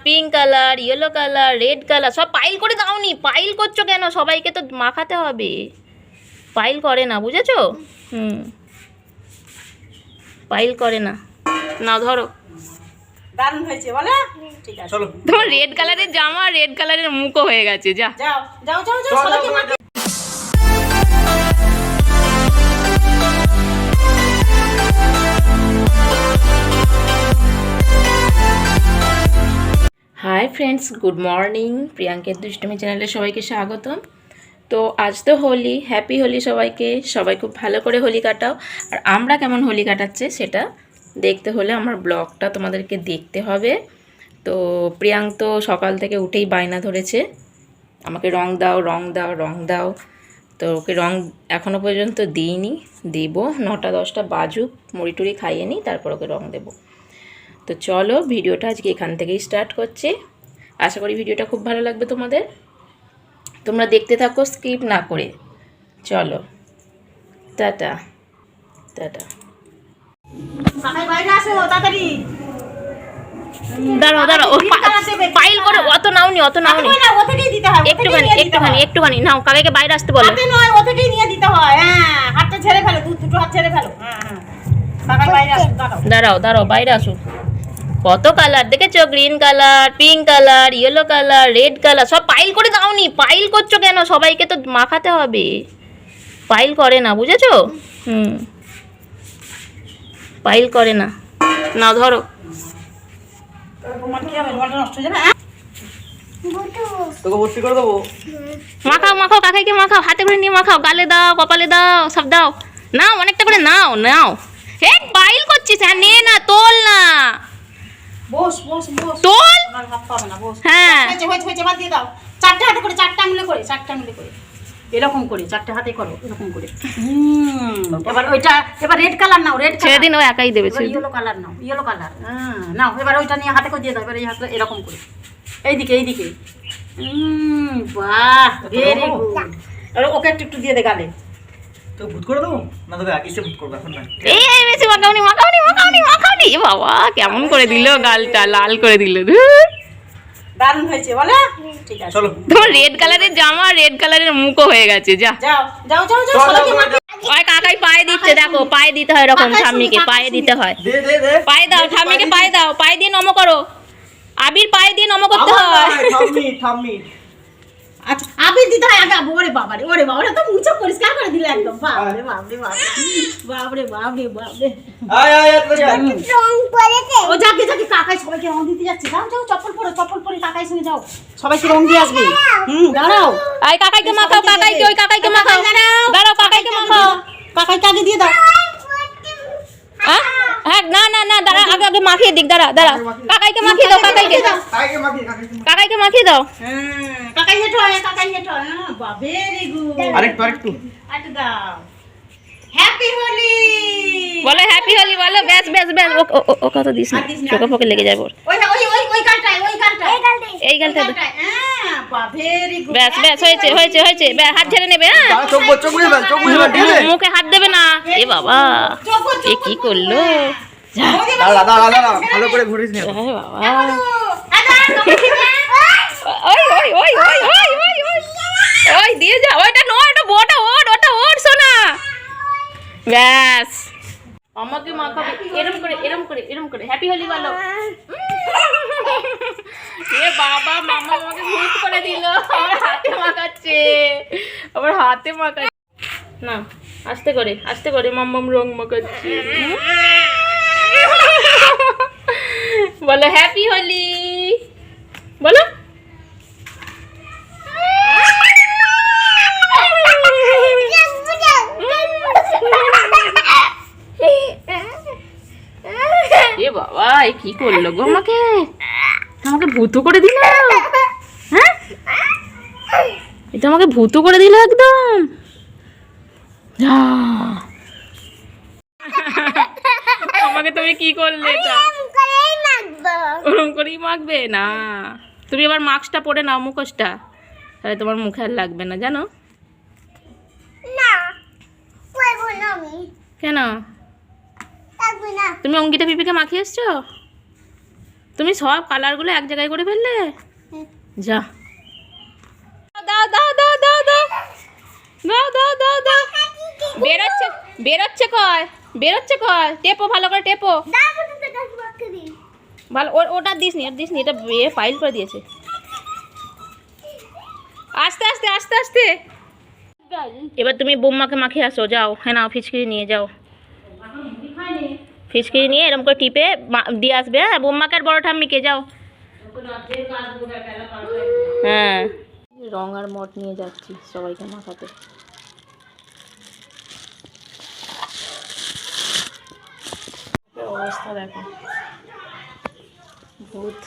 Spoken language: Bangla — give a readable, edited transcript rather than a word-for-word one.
Pink colour, yellow colour, red colour সব পাইল করে দাওনি। পাইল করছো কেন? সবাইকে তো মাখাতে হবে। পাইল করে না, বুঝেছো? পাইল করে না। না ধরো, দারুণ হয়েছে বলে। ঠিক আছে চলো। তোমার রেড কালারের জামা, রেড কালারের মুখও হয়ে গেছে। যা যাও যাও যাও যাও সবাইকে মাখো। Hi friends, good morning. প্রিয়াঙ্কের দুষ্টুমি চ্যানেলে সবাইকে স্বাগতম। তো আজ তো হোলি, হ্যাপি হোলি সবাইকে। সবাই খুব ভালো করে হোলি কাটাও। আর আমরা কেমন হোলি কাটাচ্ছে সেটা দেখতে হলে আমার ব্লগটা তোমাদেরকে দেখতে হবে। তো প্রিয়াঙ্ক তো সকাল থেকে উঠেই বায়না ধরেছে, আমাকে রং দাও, রং দাও, রং দাও। তো ওকে রং এখনও পর্যন্ত দিইনি, দেব 9টা-10টা বাজুক, মুড়ি টুড়ি খাইয়ে নিই, তারপর ওকে রং দেবো। তো চলো, ভিডিওটা আজকে এখান থেকেই স্টার্ট করছি। আশা করি ভিডিওটা খুব ভালো লাগবে তোমাদের। তোমরা দেখতে থাকো স্কিপ না করে। চলো, টাটা টাটা। সবাই বাইরে আসো তাড়াতাড়ি। দাঁড়াও দাঁড়াও, পাইল করে অত নাওনি, অত নাওনি, ও থেকেই দিতে হয়, একটুখানি একটুখানি একটুখানি নাও। কাকাইকে বাইরে আসতে বলো। হাতে নয়, ও থেকেই নিয়ে দিতে হয়। হ্যাঁ, হাতটা ছেড়ে ফেলো, দুটো হাত ছেড়ে ফেলো। হ্যাঁ হ্যাঁ, কাকাই বাইরে আসো, দাঁড়াও দাঁড়াও দাঁড়াও, বাইরে আসুক। কত কালার দেখেছো? Green colour, pink colour, yellow colour, red colour সব পাইল করে দাওনি। পাইল করছো কেন? সবাইকে তো মাখাতে হবে। পাইল করে না, বুঝেছো? পাইল করে না। না ধরো, তোমার কি হবে? বলটা নষ্ট হয়ে যাবে। তোকে ভর্তি করে দেবো। মাখাও মাখাও, কাকাইকে মাখাও, হাতে করে নিয়ে মাখাও, গালে দাও, কপালে দাও, সব দাও। নাও, অনেকটা করে নাও নাও। হে, পাইল করছিস? হ্যাঁ, নে না, তোল না, বস বস বস, তোল। আমার হাত পাবে না, বস। হ্যাঁ, হয়েছে হয়েছে হয়েছে, বাদ দিয়ে দাও। চারটে হাতে করে, চারটে আঙুলে করে, চারটে আঙুলে করে, এরকম করে চারটে হাতে করো, এরকম করে। এবার ওইটা, এবার রেড কালার নাও, রেড ছেড়ে দিন, ও একাই দেবে। ছেড়ে দিন। ইয়েলো কালার নাও, ইয়েলো কালার। হ্যাঁ নাও, এবার ওইটা নিয়ে হাতে করে দিয়ে দাও। এবার এই হাতে এরকম করে, এইদিকে এইদিকে। বাহ, ভেরি গুড। আর ওকে একটু একটু দিয়ে দে গালে। তো ভূত করে দেবো না? তোকে কিসে ভূত করবো এখন? না এই বেশি মাখাওনি মাখাওনি মাখাওনি মাখাওনি। এ বাবা, কেমন করে দিল, গালটা লাল করে দিল। ধুর। দারুণ হয়েছে বলে। ঠিক আছে চলো। তোমার রেড কালারের জামা, রেড কালারের মুখও হয়ে গেছে। যা যাও যাও যাও যাও, সবাইকে মাখো। ওই কাকাই পায়ে দিচ্ছে, দেখো পায়ে দিতে হয়, এরকম ঠাম্মিকে পায়ে দিতে হয়। দে দে দে। পায়ে দাও, ঠাম্মিকে পায়ে দাও, পায়ে দিয়ে নম করো। আবির পায়ে দিয়ে নম করতে হয়। থাম্মি থাম্মি। আচ্ছা, আবির দিতে হয় আগে। ওরে বাবারে, ওরে বাবারে, তো মুছে পরিষ্কার করে দিলে একদম। বাবারে বাবারে বাবারে বাবারে বাবারে। আয় আয় আয় তোরা। ও যাকে যাকে, কাকাই সবাইকে রং দিতে যাচ্ছে। যাও যাও, চপ্পল পরো, চপ্পল পরে কাকাই সঙ্গে যাও, সবাইকে রং দিয়ে আসবে। দাঁড়াও। এই কাকাইকে মাখাও, কাকাইকে, ওই কাকাইকে মাখাও। দাঁড়াও, কাকাইকে মাখাও। কাকাইকে আগে দিয়ে দাও। হ্যাঁ হ্যাঁ, না না না, দাঁড়া, আগে আগে মাখিয়ে দিক। দাঁড়া দাঁড়া, কাকাইকে মাখিয়ে দাও, কাকাইকে কাকে মাখি কাকে? কাকাইকে মাখিয়ে দাও। কাকাই হেঁটো হয়, কাকাই হেঁটো হয়। বাহ, ভেরি গুড। আরেকটু আরেকটু। আরেকটু দাও। হ্যাপি হোলি বলো হ্যাপি হোলি, বলো। ব্যাস ব্যাস ব্যাস, ও কত দিস না, চোখে ফোকে লেগে যাবে ওর। ওই ওই ওই ওই গালটায়, ওই গালটায়, এই গালটা হ্যাঁ, বাহ, ভেরি গুড। ব্যাস ব্যাস, হয়েছে হয়েছে হয়েছে। হাত ঝেড়ে নেবে। হ্যাঁ, দাঁড়া, চোখ মুছে ফেল, চোখ মুছে ফেল, ঢিলে। মুখে হাত দেবে না। এ বাবা, এ কি করলো? যা, দাঁড়া দাঁড়া দাঁড়া, ভালো করে ঘুরিস নে। এ বাবা, ওই ওই ওই ওই ওই ওই ওই ওই দিয়ে যা। ওইটা নয়, ওটা ওটা ওর, ওটা ওর সোনা। ব্যাস, আমাকে মাখাবে এরম করে, এরম করে, এরম করে। হ্যাপি হোলি বলো। এ বাবা, মামা আমাকে ভূত করে দিল। আমার হাতে মাখাচ্ছে, আমার হাতে মাখাচ্ছে। না, আস্তে করে আস্তে করে, মাম্মাম রং মাখাচ্ছে। বলো হ্যাপি হোলি বলো। এ বাবা, এ কি করলো গো? আমাকে আমাকে ভূত করে দিল। হ্যাঁ, এটা আমাকে ভূত করে দিল একদম। আমাকে তুমি কি করলে? এটা ওরম করেই মাখবে না? তুমি এবার মাস্কটা পরে নাও, মুখোশটা, তাহলে তোমার মুখে আর লাগবে না, জানো? কেন? তুমি অঙ্কিতা পিপিকে মাখিয়ে এসছো? তুমি সব কালারগুলো এক জায়গায় করে ফেললে? যা দাও দাও দাও দাও দাও দাও দাও দাও দাও বেরোচ্ছে বেরোচ্ছে কয় বেরোচ্ছে কয় টেপো ভালো করে টেপো ভালো ওটা দিস নি এটা ফাইল করে দিয়েছে আস্তে আস্তে আস্তে আস্তে এবার তুমি বোম্মাকে মাখিয়ে আসো যাও হ্যাঁ নাও ফিচকিরি নিয়ে যাও ফিচকিরি নিয়ে এরকম করে টিপে দিয়ে আসবে হ্যাঁ বোম্মাকে আর বড় ঠাম্মিকে যাও হ্যাঁ রং আর মট নিয়ে যাচ্ছি সবাইকে মাখাতে অবস্থা দেখো ভূত